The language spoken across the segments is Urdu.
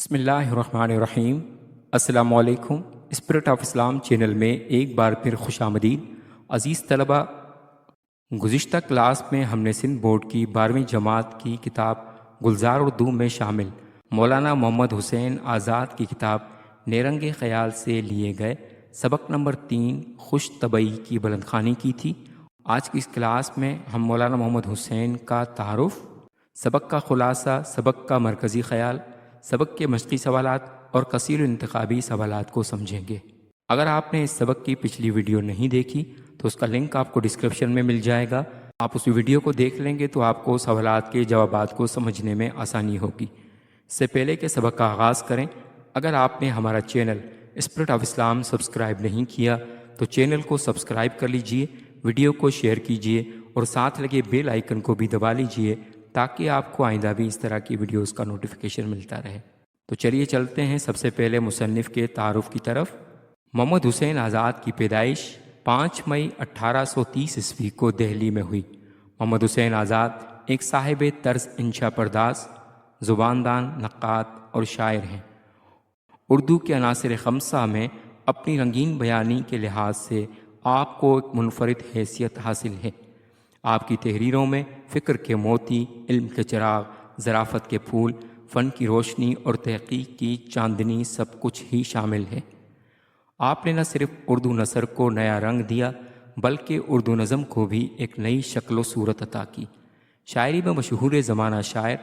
بسم اللہ الرحمن الرحیم۔ السلام علیکم۔ اسپرٹ آف اسلام چینل میں ایک بار پھر خوش آمدید عزیز طلبہ۔ گزشتہ کلاس میں ہم نے سندھ بورڈ کی 12ویں جماعت کی کتاب گلزار اردو میں شامل مولانا محمد حسین آزاد کی کتاب نیرنگ خیال سے لیے گئے سبق نمبر 3 خوش طبعی کی بلند خوانی کی تھی۔ آج کی اس کلاس میں ہم مولانا محمد حسین کا تعارف، سبق کا خلاصہ، سبق کا مرکزی خیال، سبق کے مشقی سوالات اور کثیر انتخابی سوالات کو سمجھیں گے۔ اگر آپ نے اس سبق کی پچھلی ویڈیو نہیں دیکھی تو اس کا لنک آپ کو ڈسکرپشن میں مل جائے گا۔ آپ اس ویڈیو کو دیکھ لیں گے تو آپ کو سوالات کے جوابات کو سمجھنے میں آسانی ہوگی۔ اس سے پہلے کہ سبق کا آغاز کریں، اگر آپ نے ہمارا channel spirit of Islam subscribe نہیں کیا تو چینل کو سبسکرائب کر لیجئے، ویڈیو کو شیئر کیجئے اور ساتھ لگے بیل آئیکن کو بھی دبا لیجئے تاکہ آپ کو آئندہ بھی اس طرح کی ویڈیوز کا نوٹیفیکیشن ملتا رہے۔ تو چلیے چلتے ہیں سب سے پہلے مصنف کے تعارف کی طرف۔ محمد حسین آزاد کی پیدائش 5 مئی 1830 عیسوی کو دہلی میں ہوئی۔ محمد حسین آزاد ایک صاحب طرز انشا پرداز، زبان دان، نقاد اور شاعر ہیں۔ اردو کے عناصر خمسہ میں اپنی رنگین بیانی کے لحاظ سے آپ کو ایک منفرد حیثیت حاصل ہے۔ آپ کی تحریروں میں فکر کے موتی، علم کے چراغ، ظرافت کے پھول، فن کی روشنی اور تحقیق کی چاندنی سب کچھ ہی شامل ہے۔ آپ نے نہ صرف اردو نثر کو نیا رنگ دیا بلکہ اردو نظم کو بھی ایک نئی شکل و صورت عطا کی۔ شاعری میں مشہور زمانہ شاعر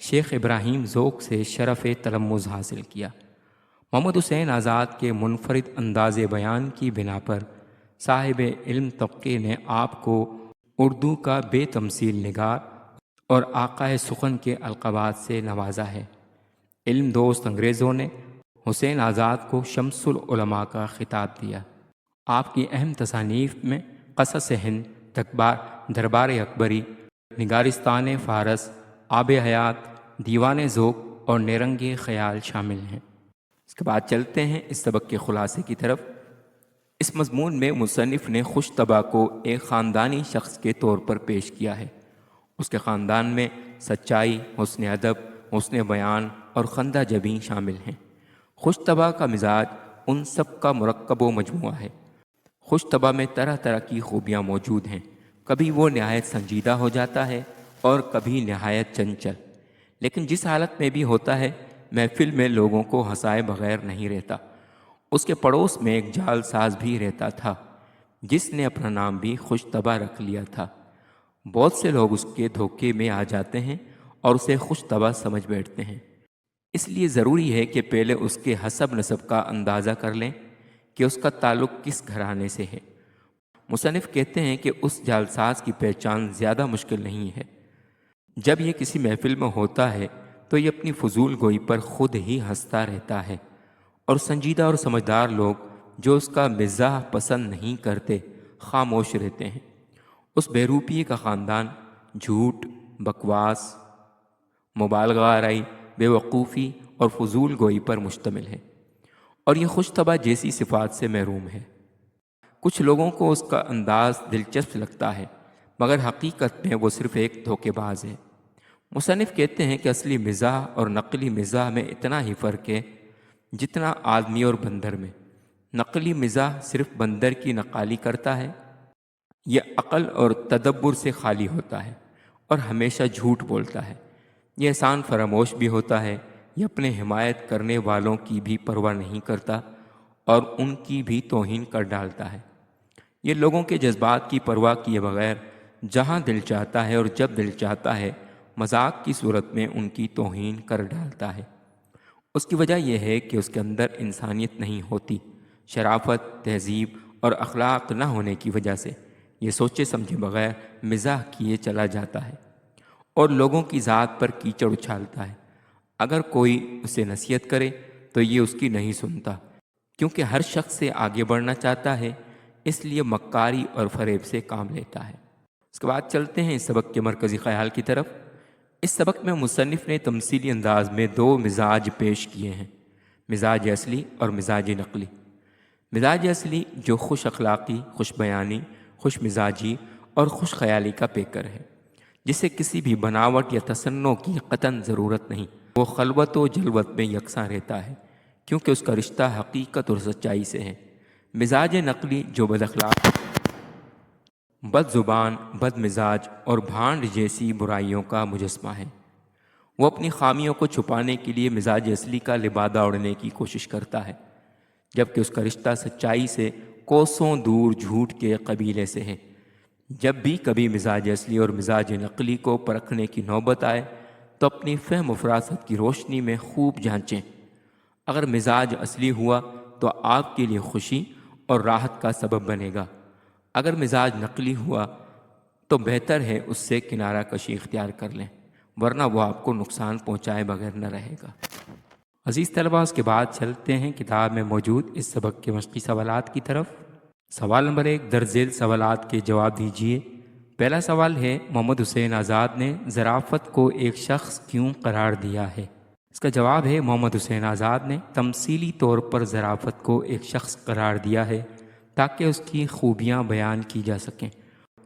شیخ ابراہیم ذوق سے شرف تلمذ حاصل کیا۔ محمد حسین آزاد کے منفرد انداز بیان کی بنا پر صاحب علم طبقے نے آپ کو اردو کا بے تمثیل نگار اور آقائے سخن کے القابات سے نوازا ہے۔ علم دوست انگریزوں نے حسین آزاد کو شمس العلماء کا خطاب دیا۔ آپ کی اہم تصانیف میں قصص ہند، دربار اکبری، نگارستان فارس، آب حیات، دیوان ذوق اور نیرنگ خیال شامل ہیں۔ اس کے بعد چلتے ہیں اس سبق کے خلاصے کی طرف۔ اس مضمون میں مصنف نے خوش طبع کو ایک خاندانی شخص کے طور پر پیش کیا ہے۔ اس کے خاندان میں سچائی، حسن ادب، حسن بیان اور خندہ جبیں شامل ہیں۔ خوش طبع کا مزاج ان سب کا مرکب و مجموعہ ہے۔ خوش طبع میں طرح طرح کی خوبیاں موجود ہیں۔ کبھی وہ نہایت سنجیدہ ہو جاتا ہے اور کبھی نہایت چنچل، لیکن جس حالت میں بھی ہوتا ہے محفل میں لوگوں کو ہنسائے بغیر نہیں رہتا۔ اس کے پڑوس میں ایک جال ساز بھی رہتا تھا جس نے اپنا نام بھی خوش طبع رکھ لیا تھا۔ بہت سے لوگ اس کے دھوکے میں آ جاتے ہیں اور اسے خوش طبع سمجھ بیٹھتے ہیں۔ اس لیے ضروری ہے کہ پہلے اس کے حسب نسب کا اندازہ کر لیں کہ اس کا تعلق کس گھرانے سے ہے۔ مصنف کہتے ہیں کہ اس جالساز کی پہچان زیادہ مشکل نہیں ہے۔ جب یہ کسی محفل میں ہوتا ہے تو یہ اپنی فضول گوئی پر خود ہی ہنستا رہتا ہے، اور سنجیدہ اور سمجھدار لوگ جو اس کا مزاح پسند نہیں کرتے خاموش رہتے ہیں۔ اس بہروپیے کا خاندان جھوٹ، بکواس، مبالغہ آرائی، بے وقوفی اور فضول گوئی پر مشتمل ہے، اور یہ خوش طبع جیسی صفات سے محروم ہے۔ کچھ لوگوں کو اس کا انداز دلچسپ لگتا ہے مگر حقیقت میں وہ صرف ایک دھوکے باز ہے۔ مصنف کہتے ہیں کہ اصلی مزاح اور نقلی مزاح میں اتنا ہی فرق ہے جتنا آدمی اور بندر میں۔ نقلی مزاح صرف بندر کی نقالی کرتا ہے، یہ عقل اور تدبر سے خالی ہوتا ہے اور ہمیشہ جھوٹ بولتا ہے۔ یہ احسان فراموش بھی ہوتا ہے، یہ اپنے حمایت کرنے والوں کی بھی پرواہ نہیں کرتا اور ان کی بھی توہین کر ڈالتا ہے۔ یہ لوگوں کے جذبات کی پرواہ کیے بغیر جہاں دل چاہتا ہے اور جب دل چاہتا ہے مذاق کی صورت میں ان کی توہین کر ڈالتا ہے۔ اس کی وجہ یہ ہے کہ اس کے اندر انسانیت نہیں ہوتی۔ شرافت، تہذیب اور اخلاق نہ ہونے کی وجہ سے یہ سوچے سمجھے بغیر مزاح کیے چلا جاتا ہے اور لوگوں کی ذات پر کیچڑ اچھالتا ہے۔ اگر کوئی اسے نصیحت کرے تو یہ اس کی نہیں سنتا، کیونکہ ہر شخص سے آگے بڑھنا چاہتا ہے، اس لیے مکاری اور فریب سے کام لیتا ہے۔ اس کے بعد چلتے ہیں اس سبق کے مرکزی خیال کی طرف۔ اس سبق میں مصنف نے تمثیلی انداز میں 2 مزاج پیش کیے ہیں، مزاج اصلی اور مزاج نقلی۔ مزاج اصلی جو خوش اخلاقی، خوش بیانی، خوش مزاجی اور خوش خیالی کا پیکر ہے، جسے کسی بھی بناوٹ یا تصنع کی قطعاً ضرورت نہیں، وہ خلوت و جلوت میں یکساں رہتا ہے، کیونکہ اس کا رشتہ حقیقت اور سچائی سے ہے۔ مزاج نقلی جو بد اخلاق، بد زبان، بد مزاج اور بھانڈ جیسی برائیوں کا مجسمہ ہے، وہ اپنی خامیوں کو چھپانے کے لیے مزاج اصلی کا لبادہ اوڑھنے کی کوشش کرتا ہے، جبکہ اس کا رشتہ سچائی سے کوسوں دور جھوٹ کے قبیلے سے ہے۔ جب بھی کبھی مزاج اصلی اور مزاج نقلی کو پرکھنے کی نوبت آئے تو اپنی فہم و فراست کی روشنی میں خوب جانچیں۔ اگر مزاج اصلی ہوا تو آپ کے لیے خوشی اور راحت کا سبب بنے گا، اگر مزاج نقلی ہوا تو بہتر ہے اس سے کنارہ کشی اختیار کر لیں، ورنہ وہ آپ کو نقصان پہنچائے بغیر نہ رہے گا۔ عزیز طلبہ، اس کے بعد چلتے ہیں کتاب میں موجود اس سبق کے مشقی سوالات کی طرف۔ سوال نمبر 1، درج ذیل سوالات کے جواب دیجیے۔ پہلا سوال ہے، محمد حسین آزاد نے ظرافت کو ایک شخص کیوں قرار دیا ہے؟ اس کا جواب ہے، محمد حسین آزاد نے تمثیلی طور پر ظرافت کو ایک شخص قرار دیا ہے تاکہ اس کی خوبیاں بیان کی جا سکیں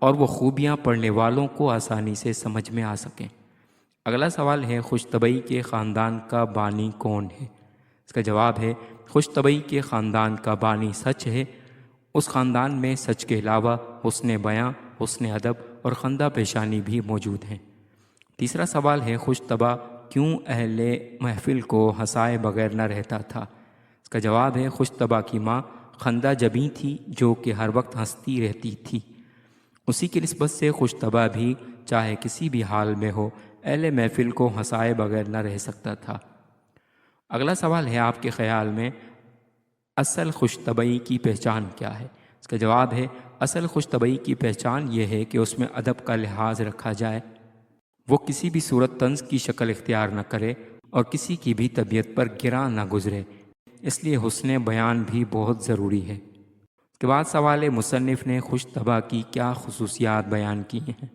اور وہ خوبیاں پڑھنے والوں کو آسانی سے سمجھ میں آ سکیں۔ اگلا سوال ہے، خوش طبعی کے خاندان کا بانی کون ہے؟ اس کا جواب ہے، خوش طبعی کے خاندان کا بانی سچ ہے۔ اس خاندان میں سچ کے علاوہ حسن بیاں، حسن ادب اور خندہ پیشانی بھی موجود ہیں۔ تیسرا سوال ہے، خوش طبع کیوں اہل محفل کو ہنسائے بغیر نہ رہتا تھا؟ اس کا جواب ہے، خوش طبع کی ماں خندہ جبیں تھی جو کہ ہر وقت ہنستی رہتی تھی، اسی کی نسبت سے خوش طبع بھی چاہے کسی بھی حال میں ہو اہل محفل کو ہنسائے بغیر نہ رہ سکتا تھا۔ اگلا سوال ہے، آپ کے خیال میں اصل خوش طبعی کی پہچان کیا ہے؟ اس کا جواب ہے، اصل خوش طبعی کی پہچان یہ ہے کہ اس میں ادب کا لحاظ رکھا جائے، وہ کسی بھی صورت طنز کی شکل اختیار نہ کرے اور کسی کی بھی طبیعت پر گراں نہ گزرے، اس لیے حسن بیان بھی بہت ضروری ہے۔ اس کے بعد سوال ہے، مصنف نے خوش طبع کی کیا خصوصیات بیان کی ہیں؟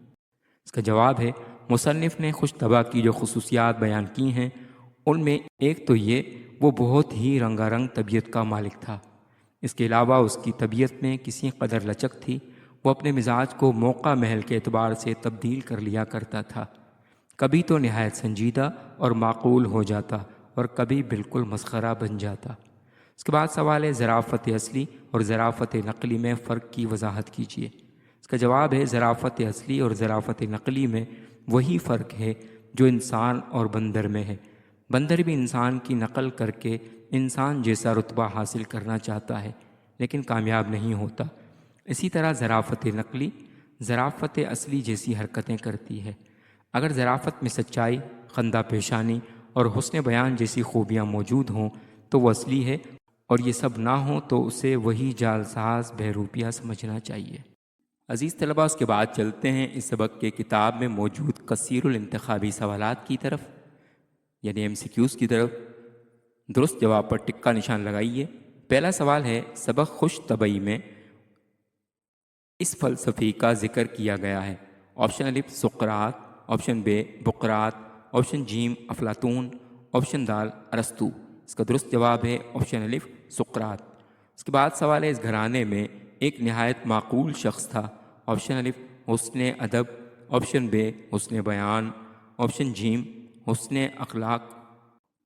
اس کا جواب ہے، مصنف نے خوش طبع کی جو خصوصیات بیان کی ہیں ان میں ایک تو یہ وہ بہت ہی رنگا رنگ طبیعت کا مالک تھا، اس کے علاوہ اس کی طبیعت میں کسی قدر لچک تھی، وہ اپنے مزاج کو موقع محل کے اعتبار سے تبدیل کر لیا کرتا تھا، کبھی تو نہایت سنجیدہ اور معقول ہو جاتا اور کبھی بالکل مسخرہ بن جاتا۔ اس کے بعد سوال ہے، ظرافت اصلی اور ظرافت نقلی میں فرق کی وضاحت کیجیے۔ اس کا جواب ہے، ظرافت اصلی اور ظرافت نقلی میں وہی فرق ہے جو انسان اور بندر میں ہے۔ بندر بھی انسان کی نقل کر کے انسان جیسا رتبہ حاصل کرنا چاہتا ہے لیکن کامیاب نہیں ہوتا، اسی طرح ظرافت نقلی ظرافت اصلی جیسی حرکتیں کرتی ہے۔ اگر ظرافت میں سچائی، خندہ پیشانی اور حسن بیان جیسی خوبیاں موجود ہوں تو وہ اصلی ہے، اور یہ سب نہ ہوں تو اسے وہی جعل ساز بہروپیہ سمجھنا چاہیے۔ عزیز طلباء، اس کے بعد چلتے ہیں اس سبق کے کتاب میں موجود کثیر الانتخابی سوالات کی طرف، یعنی MCQs کی طرف۔ درست جواب پر ٹک کا نشان لگائیے۔ پہلا سوال ہے، سبق خوش طبعی میں اس فلسفی کا ذکر کیا گیا ہے؟ آپشن الف سقراط، آپشن ب بقراط، آپشن جیم افلاطون، آپشن دال ارسطو۔ اس کا درست جواب ہے آپشن الف سقراط۔ اس کے بعد سوال ہے، اس گھرانے میں ایک نہایت معقول شخص تھا؟ آپشن الف حسن ادب، آپشن ب حسن بیان، آپشن جیم حسن اخلاق،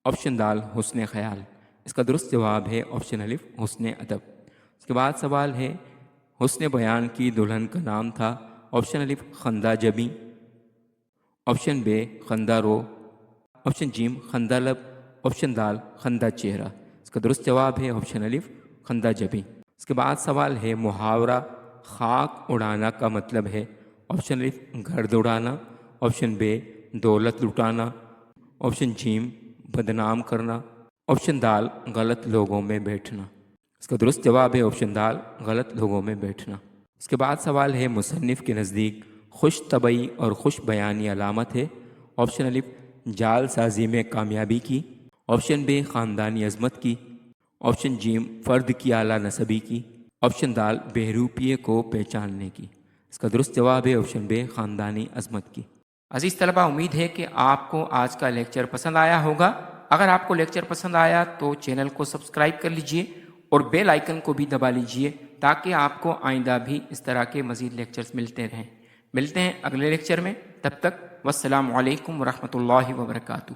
آپشن دال حسن خیال۔ اس کا درست جواب ہے آپشن الف حسن ادب۔ اس کے بعد سوال ہے، حسن بیان کی دلہن کا نام تھا؟ آپشن الف خندہ جبیں، آپشن ب خندہ رو، آپشن جیم خندہ لب، آپشن دال خندہ چہرہ۔ اس کا درست جواب ہے آپشن الف خندہ جبیں۔ اس کے بعد سوال ہے، محاورہ خاک اڑانا کا مطلب ہے؟ آپشن الف گرد اڑانا، آپشن ب دولت لٹانا، آپشن جیم بدنام کرنا، آپشن دال غلط لوگوں میں بیٹھنا۔ اس کا درست جواب ہے آپشن دال غلط لوگوں میں بیٹھنا۔ اس کے بعد سوال ہے، مصنف کے نزدیک خوش طبعی اور خوش بیانی علامت ہے؟ آپشن الف جال سازی میں کامیابی کی، آپشن ب خاندانی عظمت کی، آپشن جیم فرد کی اعلیٰ نسبی کی، آپشن دال بہروپیے کو پہچاننے کی۔ اس کا درست جواب ہے آپشن ب خاندانی عظمت کی۔ عزیز طلبہ، امید ہے کہ آپ کو آج کا لیکچر پسند آیا ہوگا۔ اگر آپ کو لیکچر پسند آیا تو چینل کو سبسکرائب کر لیجئے اور بیل آئیکن کو بھی دبا لیجئے تاکہ آپ کو آئندہ بھی اس طرح کے مزید لیکچرز ملتے رہیں۔ ملتے ہیں اگلے لیکچر میں، تب تک والسلام علیکم ورحمۃ اللہ وبرکاتہ۔